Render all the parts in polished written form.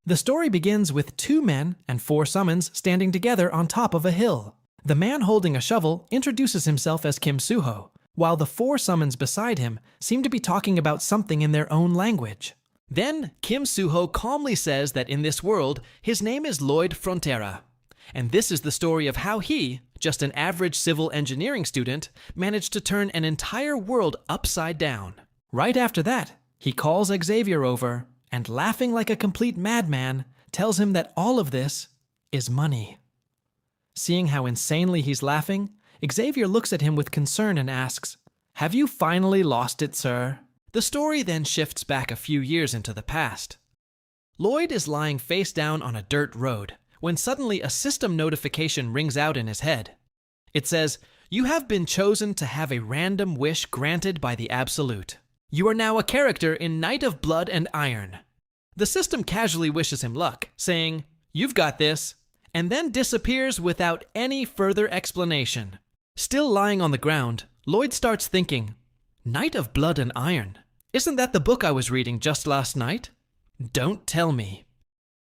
The story begins with 2 men and 4 summons standing together on top of a hill. The man holding a shovel introduces himself as Kim Suho, while the 4 summons beside him seem to be talking about something in their own language. Then, Kim Suho calmly says that in this world, his name is Lloyd Frontera. And this is the story of how he, just an average civil engineering student, managed to turn an entire world upside down. Right after that, he calls Xavier over and, laughing like a complete madman, tells him that all of this is money. Seeing how insanely he's laughing, Xavier looks at him with concern and asks, "Have you finally lost it, sir?" The story then shifts back a few years into the past. Lloyd is lying face down on a dirt road when suddenly a system notification rings out in his head. It says, "You have been chosen to have a random wish granted by the Absolute. You are now a character in Knight of Blood and Iron." The system casually wishes him luck, saying, "You've got this," and then disappears without any further explanation. Still lying on the ground, Lloyd starts thinking, "Knight of Blood and Iron? Isn't that the book I was reading just last night? Don't tell me.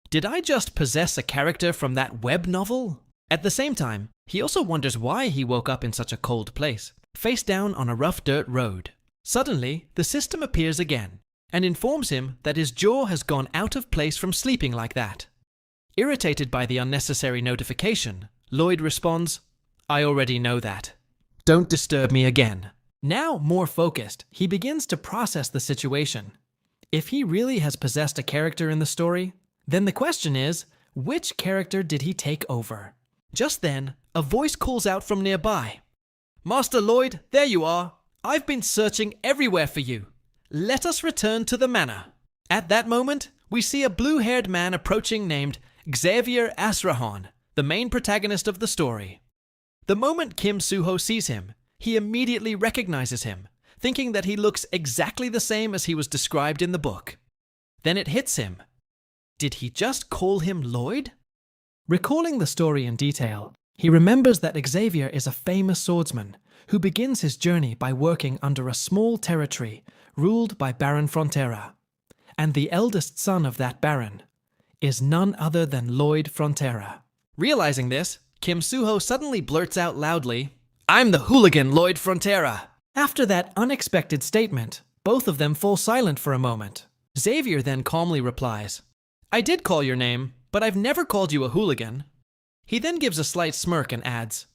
Did I just possess a character from that web novel?" At the same time, he also wonders why he woke up in such a cold place, face down on a rough dirt road. Suddenly, the system appears again and informs him that his jaw has gone out of place from sleeping like that. Irritated by the unnecessary notification, Lloyd responds, "I already know that. Don't disturb me again." Now more focused, he begins to process the situation. If he really has possessed a character in the story, then the question is, which character did he take over? Just then, a voice calls out from nearby. "Master Lloyd, there you are. I've been searching everywhere for you. Let us return to the manor." At that moment, we see a blue-haired man approaching named Xavier Asrahan, the main protagonist of the story. The moment Kim Suho sees him, he immediately recognizes him, thinking that he looks exactly the same as he was described in the book. Then it hits him. Did he just call him Lloyd? Recalling the story in detail, he remembers that Xavier is a famous swordsman who begins his journey by working under a small territory ruled by Baron Frontera. And the eldest son of that baron is none other than Lloyd Frontera. Realizing this, Kim Suho suddenly blurts out loudly, "I'm the hooligan Lloyd Frontera." After that unexpected statement, both of them fall silent for a moment. Xavier then calmly replies, "I did call your name, but I've never called you a hooligan." He then gives a slight smirk and adds,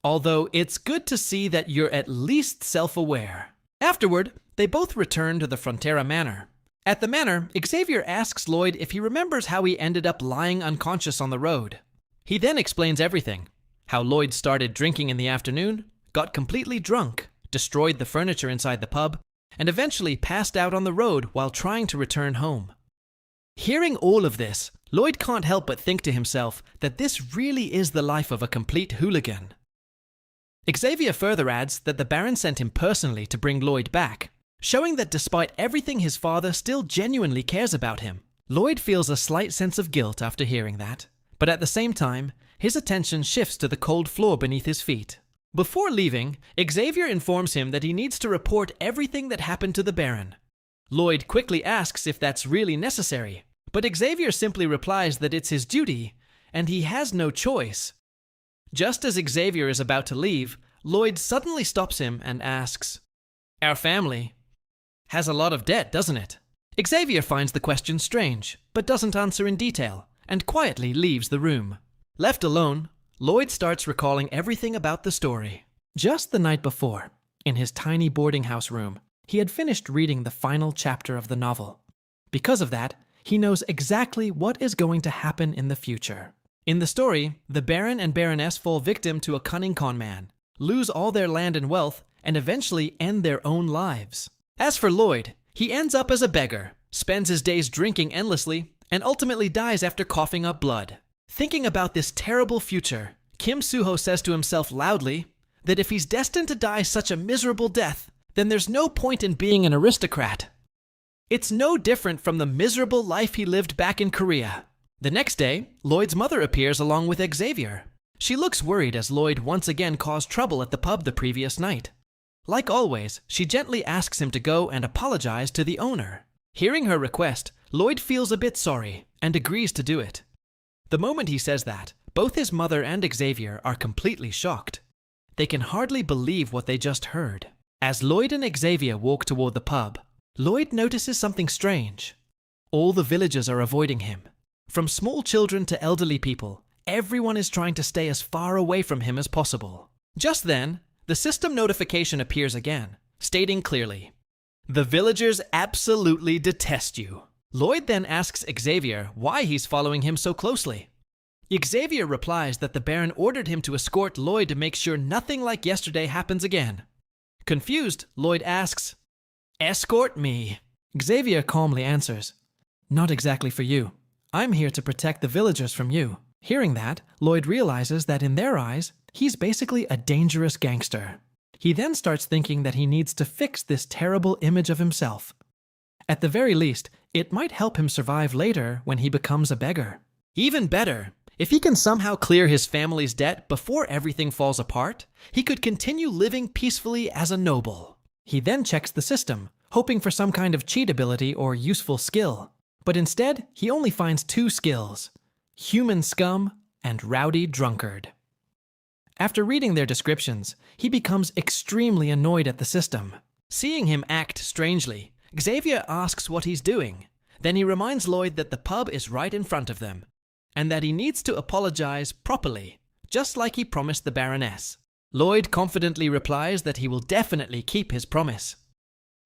"Although it's good to see that you're at least self-aware." Afterward, they both return to the Frontera Manor. At the manor, Xavier asks Lloyd if he remembers how he ended up lying unconscious on the road. He then explains everything. How Lloyd started drinking in the afternoon, got completely drunk, destroyed the furniture inside the pub, and eventually passed out on the road while trying to return home. Hearing all of this, Lloyd can't help but think to himself that this really is the life of a complete hooligan. Xavier further adds that the Baron sent him personally to bring Lloyd back, showing that despite everything his father still genuinely cares about him. Lloyd feels a slight sense of guilt after hearing that, but at the same time, his attention shifts to the cold floor beneath his feet. Before leaving, Xavier informs him that he needs to report everything that happened to the Baron. Lloyd quickly asks if that's really necessary, but Xavier simply replies that it's his duty, and he has no choice. Just as Xavier is about to leave, Lloyd suddenly stops him and asks, "Our family has a lot of debt, doesn't it?" Xavier finds the question strange, but doesn't answer in detail, and quietly leaves the room. Left alone, Lloyd starts recalling everything about the story. Just the night before, in his tiny boarding house room, he had finished reading the final chapter of the novel. Because of that, he knows exactly what is going to happen in the future. In the story, the Baron and Baroness fall victim to a cunning con man, lose all their land and wealth, and eventually end their own lives. As for Lloyd, he ends up as a beggar, spends his days drinking endlessly, and ultimately dies after coughing up blood. Thinking about this terrible future, Kim Suho says to himself loudly that if he's destined to die such a miserable death, then there's no point in being an aristocrat. It's no different from the miserable life he lived back in Korea. The next day, Lloyd's mother appears along with Xavier. She looks worried as Lloyd once again caused trouble at the pub the previous night. Like always, she gently asks him to go and apologize to the owner. Hearing her request, Lloyd feels a bit sorry and agrees to do it. The moment he says that, both his mother and Xavier are completely shocked. They can hardly believe what they just heard. As Lloyd and Xavier walk toward the pub, Lloyd notices something strange. All the villagers are avoiding him. From small children to elderly people, everyone is trying to stay as far away from him as possible. Just then, the system notification appears again, stating clearly, "The villagers absolutely detest you." Lloyd then asks Xavier why he's following him so closely. Xavier replies that the Baron ordered him to escort Lloyd to make sure nothing like yesterday happens again. Confused, Lloyd asks, "Escort me?" Xavier calmly answers, "Not exactly for you. I'm here to protect the villagers from you." Hearing that, Lloyd realizes that in their eyes, he's basically a dangerous gangster. He then starts thinking that he needs to fix this terrible image of himself. At the very least, it might help him survive later when he becomes a beggar. Even better, if he can somehow clear his family's debt before everything falls apart, he could continue living peacefully as a noble. He then checks the system, hoping for some kind of cheat ability or useful skill. But instead, he only finds 2 skills: human scum and rowdy drunkard. After reading their descriptions, he becomes extremely annoyed at the system. Seeing him act strangely, Xavier asks what he's doing. Then he reminds Lloyd that the pub is right in front of them, and that he needs to apologize properly, just like he promised the Baroness. Lloyd confidently replies that he will definitely keep his promise.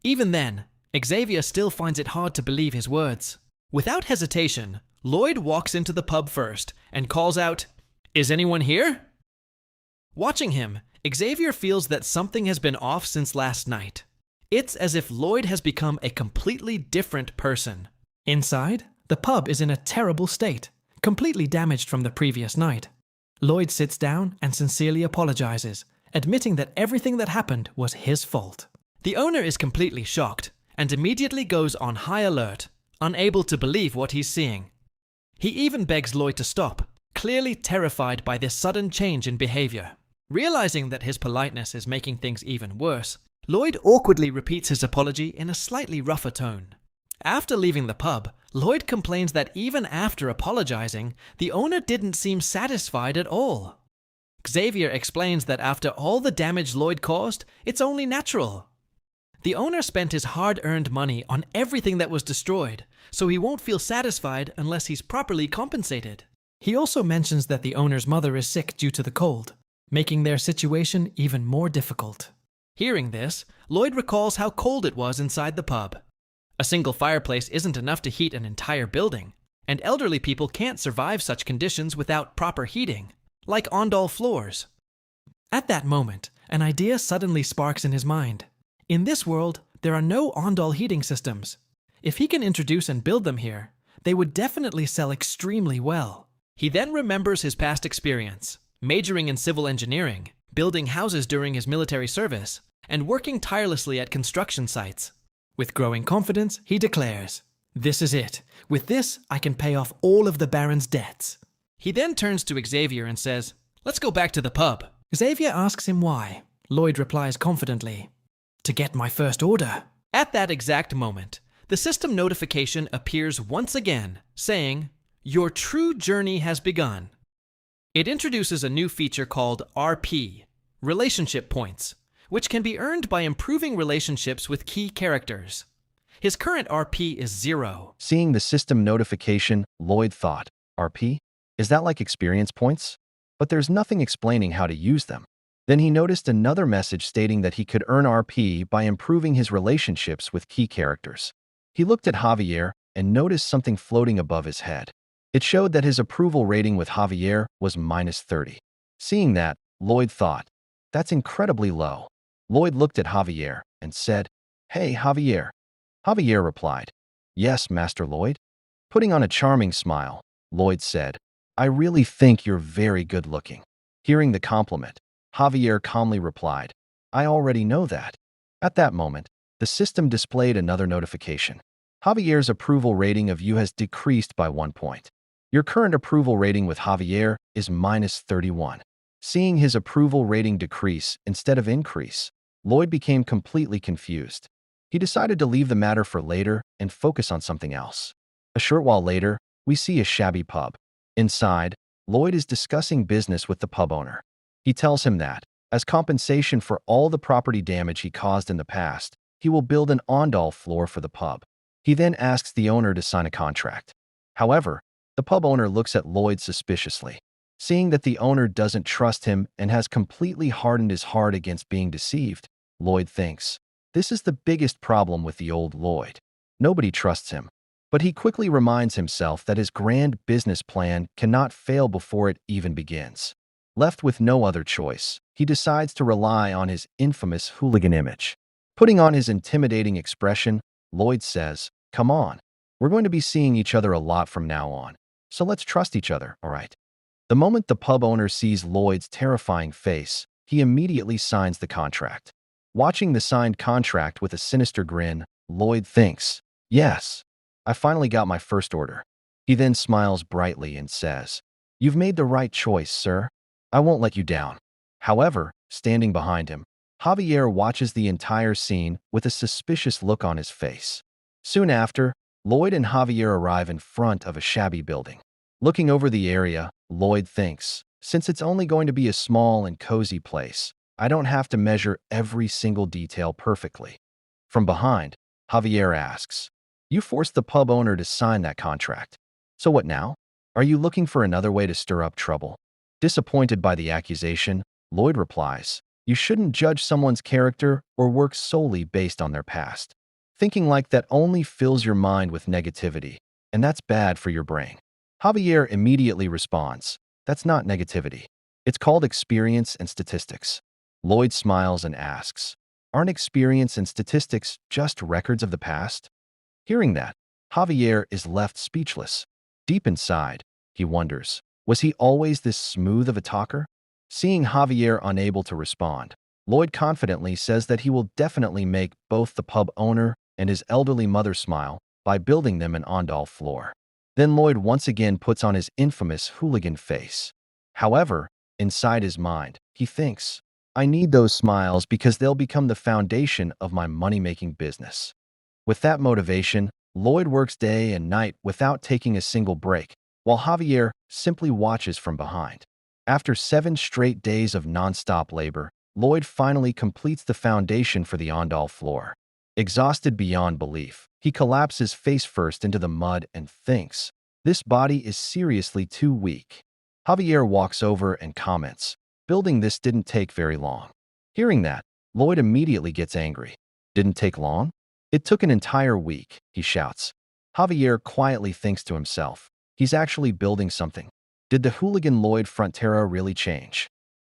Even then, Xavier still finds it hard to believe his words. Without hesitation, Lloyd walks into the pub first and calls out, "Is anyone here?" Watching him, Xavier feels that something has been off since last night. It's as if Lloyd has become a completely different person. Inside, the pub is in a terrible state, completely damaged from the previous night. Lloyd sits down and sincerely apologizes, admitting that everything that happened was his fault. The owner is completely shocked and immediately goes on high alert, unable to believe what he's seeing. He even begs Lloyd to stop, clearly terrified by this sudden change in behavior. Realizing that his politeness is making things even worse, Lloyd awkwardly repeats his apology in a slightly rougher tone. After leaving the pub, Lloyd complains that even after apologizing, the owner didn't seem satisfied at all. Xavier explains that after all the damage Lloyd caused, it's only natural. The owner spent his hard-earned money on everything that was destroyed, so he won't feel satisfied unless he's properly compensated. He also mentions that the owner's mother is sick due to the cold, making their situation even more difficult. Hearing this, Lloyd recalls how cold it was inside the pub. A single fireplace isn't enough to heat an entire building, and elderly people can't survive such conditions without proper heating, like ondol floors. At that moment, an idea suddenly sparks in his mind. In this world, there are no ondol heating systems. If he can introduce and build them here, they would definitely sell extremely well. He then remembers his past experience, majoring in civil engineering, building houses during his military service, and working tirelessly at construction sites. With growing confidence, he declares, "This is it. With this, I can pay off all of the Baron's debts." He then turns to Xavier and says, "Let's go back to the pub." Xavier asks him why. Lloyd replies confidently, "To get my first order." At that exact moment, the system notification appears once again, saying, "Your true journey has begun." It introduces a new feature called RP, Relationship Points, which can be earned by improving relationships with key characters. His current RP is 0. Seeing the system notification, Lloyd thought, RP? Is that like experience points? But there's nothing explaining how to use them. Then he noticed another message stating that he could earn RP by improving his relationships with key characters. He looked at Javier and noticed something floating above his head. It showed that his approval rating with Javier was -30. Seeing that, Lloyd thought, that's incredibly low. Lloyd looked at Javier and said, "Hey, Javier." Javier replied, "Yes, Master Lloyd." Putting on a charming smile, Lloyd said, "I really think you're very good looking." Hearing the compliment, Javier calmly replied, "I already know that." At that moment, the system displayed another notification. Javier's approval rating of you has decreased by 1 point. Your current approval rating with Javier is -31. Seeing his approval rating decrease instead of increase, Lloyd became completely confused. He decided to leave the matter for later and focus on something else. A short while later, we see a shabby pub. Inside, Lloyd is discussing business with the pub owner. He tells him that, as compensation for all the property damage he caused in the past, he will build an ondal floor for the pub. He then asks the owner to sign a contract. However, the pub owner looks at Lloyd suspiciously. Seeing that the owner doesn't trust him and has completely hardened his heart against being deceived, Lloyd thinks, this is the biggest problem with the old Lloyd. Nobody trusts him. But he quickly reminds himself that his grand business plan cannot fail before it even begins. Left with no other choice, he decides to rely on his infamous hooligan image. Putting on his intimidating expression, Lloyd says, "Come on, we're going to be seeing each other a lot from now on, so let's trust each other, all right?" The moment the pub owner sees Lloyd's terrifying face, he immediately signs the contract. Watching the signed contract with a sinister grin, Lloyd thinks, "Yes, I finally got my first order." He then smiles brightly and says, "You've made the right choice, sir. I won't let you down." However, standing behind him, Javier watches the entire scene with a suspicious look on his face. Soon after, Lloyd and Javier arrive in front of a shabby building. Looking over the area, Lloyd thinks, since it's only going to be a small and cozy place, I don't have to measure every single detail perfectly. From behind, Javier asks, "You forced the pub owner to sign that contract. So what now? Are you looking for another way to stir up trouble?" Disappointed by the accusation, Lloyd replies, "You shouldn't judge someone's character or work solely based on their past. Thinking like that only fills your mind with negativity, and that's bad for your brain." Javier immediately responds, "That's not negativity. It's called experience and statistics." Lloyd smiles and asks, "Aren't experience and statistics just records of the past?" Hearing that, Javier is left speechless. Deep inside, he wonders, was he always this smooth of a talker? Seeing Javier unable to respond, Lloyd confidently says that he will definitely make both the pub owner and his elderly mother smile by building them an ondal floor. Then Lloyd once again puts on his infamous hooligan face. However, inside his mind, he thinks, I need those smiles because they'll become the foundation of my money-making business. With that motivation, Lloyd works day and night without taking a single break, while Javier simply watches from behind. After 7 straight days of non-stop labor, Lloyd finally completes the foundation for the ondal floor. Exhausted beyond belief, he collapses face first into the mud and thinks, this body is seriously too weak. Javier walks over and comments, building this didn't take very long. Hearing that, Lloyd immediately gets angry. Didn't take long? It took an entire week, he shouts. Javier quietly thinks to himself, he's actually building something. Did the hooligan Lloyd Frontera really change?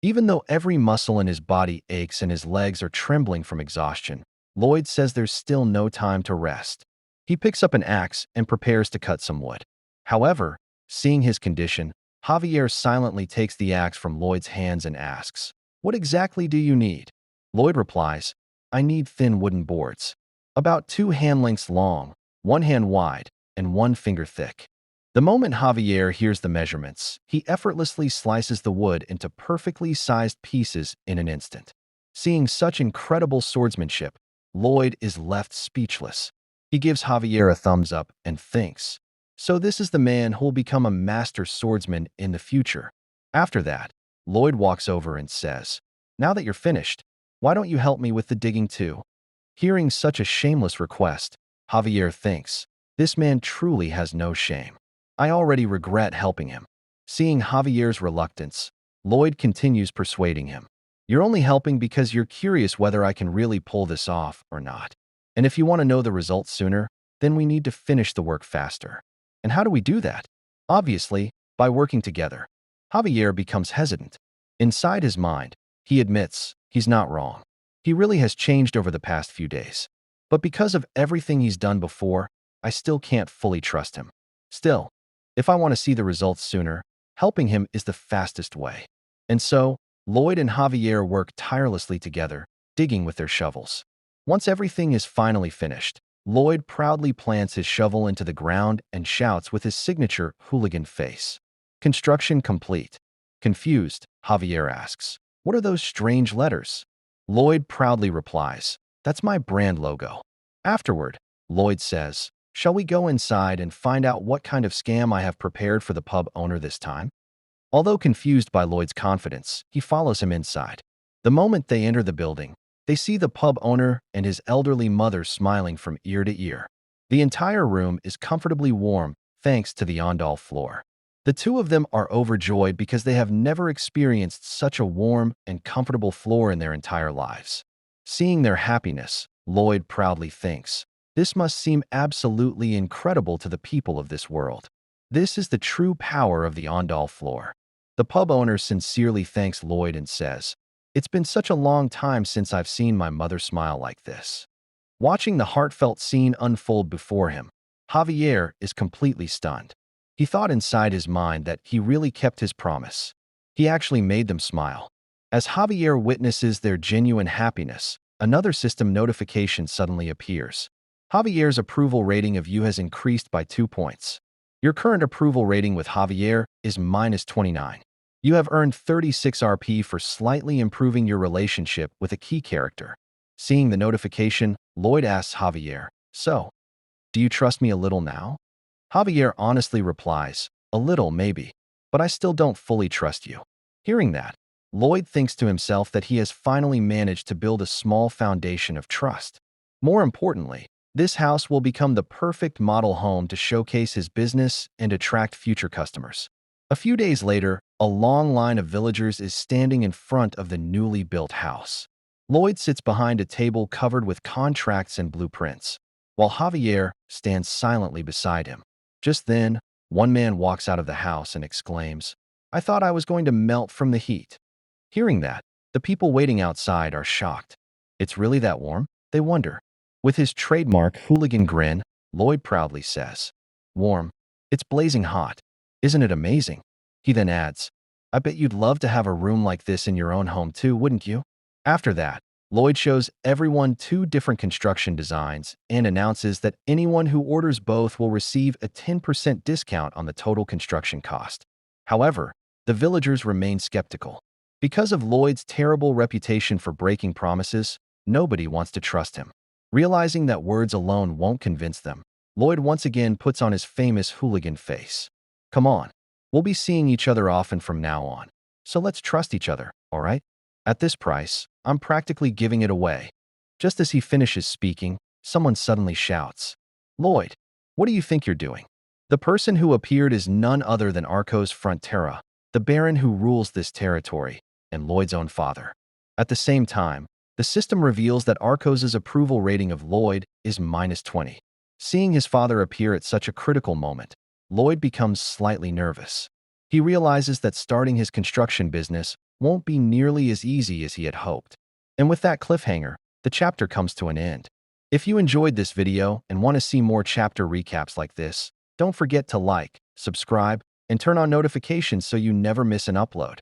Even though every muscle in his body aches and his legs are trembling from exhaustion, Lloyd says there's still no time to rest. He picks up an axe and prepares to cut some wood. However, seeing his condition, Javier silently takes the axe from Lloyd's hands and asks, "What exactly do you need?" Lloyd replies, "I need thin wooden boards. About 2 hand lengths long, 1 hand wide, and 1 finger thick." The moment Javier hears the measurements, he effortlessly slices the wood into perfectly sized pieces in an instant. Seeing such incredible swordsmanship, Lloyd is left speechless. He gives Javier a thumbs up and thinks, so this is the man who will become a master swordsman in the future. After that, Lloyd walks over and says, "Now that you're finished, why don't you help me with the digging too?" Hearing such a shameless request, Javier thinks, this man truly has no shame. I already regret helping him. Seeing Javier's reluctance, Lloyd continues persuading him. You're only helping because you're curious whether I can really pull this off or not. And if you want to know the results sooner, then we need to finish the work faster. And how do we do that? Obviously, by working together. Javier becomes hesitant. Inside his mind, he admits he's not wrong. He really has changed over the past few days. But because of everything he's done before, I still can't fully trust him. Still, if I want to see the results sooner, helping him is the fastest way. And so, Lloyd and Javier work tirelessly together, digging with their shovels. Once everything is finally finished, Lloyd proudly plants his shovel into the ground and shouts with his signature hooligan face. Construction complete. Confused, Javier asks, "What are those strange letters?" Lloyd proudly replies, "That's my brand logo." Afterward, Lloyd says, "Shall we go inside and find out what kind of scam I have prepared for the pub owner this time?" Although confused by Lloyd's confidence, he follows him inside. The moment they enter the building, they see the pub owner and his elderly mother smiling from ear to ear. The entire room is comfortably warm thanks to the Ondal floor. The two of them are overjoyed because they have never experienced such a warm and comfortable floor in their entire lives. Seeing their happiness, Lloyd proudly thinks, "This must seem absolutely incredible to the people of this world. This is the true power of the Ondal floor." The pub owner sincerely thanks Lloyd and says, "It's been such a long time since I've seen my mother smile like this." Watching the heartfelt scene unfold before him, Javier is completely stunned. He thought inside his mind that he really kept his promise. He actually made them smile. As Javier witnesses their genuine happiness, another system notification suddenly appears. Javier's approval rating of you has increased by 2 points. Your current approval rating with Javier is -29. You have earned 36 RP for slightly improving your relationship with a key character. Seeing the notification, Lloyd asks Javier, "So, do you trust me a little now?" Javier honestly replies, "A little, maybe, but I still don't fully trust you." Hearing that, Lloyd thinks to himself that he has finally managed to build a small foundation of trust. More importantly, this house will become the perfect model home to showcase his business and attract future customers. A few days later, a long line of villagers is standing in front of the newly built house. Lloyd sits behind a table covered with contracts and blueprints, while Javier stands silently beside him. Just then, one man walks out of the house and exclaims, "I thought I was going to melt from the heat." Hearing that, the people waiting outside are shocked. "It's really that warm?" they wonder. With his trademark hooligan grin, Lloyd proudly says, "Warm? It's blazing hot. Isn't it amazing?" He then adds, "I bet you'd love to have a room like this in your own home too, wouldn't you?" After that, Lloyd shows everyone 2 different construction designs and announces that anyone who orders both will receive a 10% discount on the total construction cost. However, the villagers remain skeptical. Because of Lloyd's terrible reputation for breaking promises, nobody wants to trust him. Realizing that words alone won't convince them, Lloyd once again puts on his famous hooligan face. "Come on, we'll be seeing each other often from now on, so let's trust each other, all right? At this price, I'm practically giving it away." Just as he finishes speaking, someone suddenly shouts, "Lloyd, what do you think you're doing?" The person who appeared is none other than Arcos Frontera, the baron who rules this territory, and Lloyd's own father. At the same time, the system reveals that Arcos's approval rating of Lloyd is -20. Seeing his father appear at such a critical moment, Lloyd becomes slightly nervous. He realizes that starting his construction business won't be nearly as easy as he had hoped. And with that cliffhanger, the chapter comes to an end. If you enjoyed this video and want to see more chapter recaps like this, don't forget to like, subscribe, and turn on notifications so you never miss an upload.